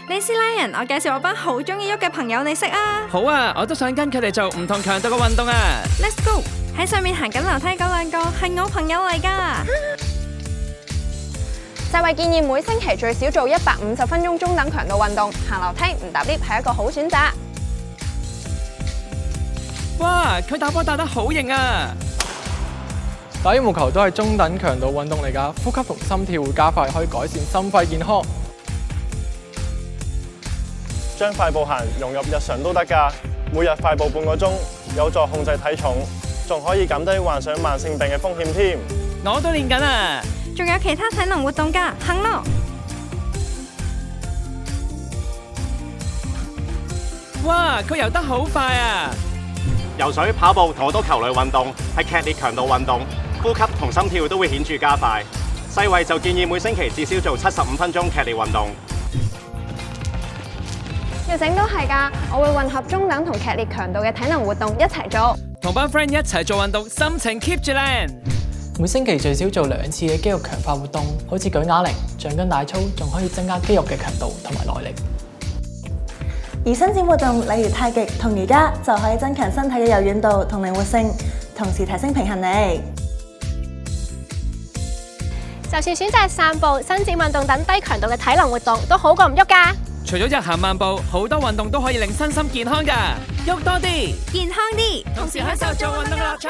你師奶人，我介紹我班好中意喐嘅朋友你識啊？好啊，我都想跟佢哋做唔同強度嘅運動啊。Let's go！ 喺上面行緊樓梯嗰兩個係我朋友嚟㗎。世衛建議每星期最少做150分鐘中等強度運動，行樓梯唔搭 lift 係一個好選擇。哇，佢打波打得好型啊！打羽毛球都係中等強度運動嚟㗎，呼吸同心跳會加快，可以改善心肺健康。將快步行融入日常都得㗎，每日快步半個鐘，有助控制體重，仲可以減低患上慢性病嘅風險添。我都練緊啊！仲有其他體能活動㗎，行咯！哇，佢游得好快啊！游水、跑步同好多球類運動係劇烈強度運動，呼吸同心跳都會顯著加快。世衛就建議每星期至少做75分鐘劇烈運動。要整都係㗎，我會混合中等同劇烈強度嘅體能活動一齊做。同班 friend 一齊做運動，心情 keep 住靚。每星期最少做2次嘅肌肉強化活動，好似舉啞鈴、橡筋帶操，仲可以增加肌肉嘅強度同埋耐力。而伸展活動，例如太極同瑜伽，就可以增強身體嘅柔軟度同靈活性，同時提升平衡力。就算選擇散步、伸展運動等低強度嘅體能活動，都好過唔喐㗎。除咗日行萬步，好多運動都可以令身心健康㗎。喐多啲，健康啲，同時享受做運動嘅樂趣。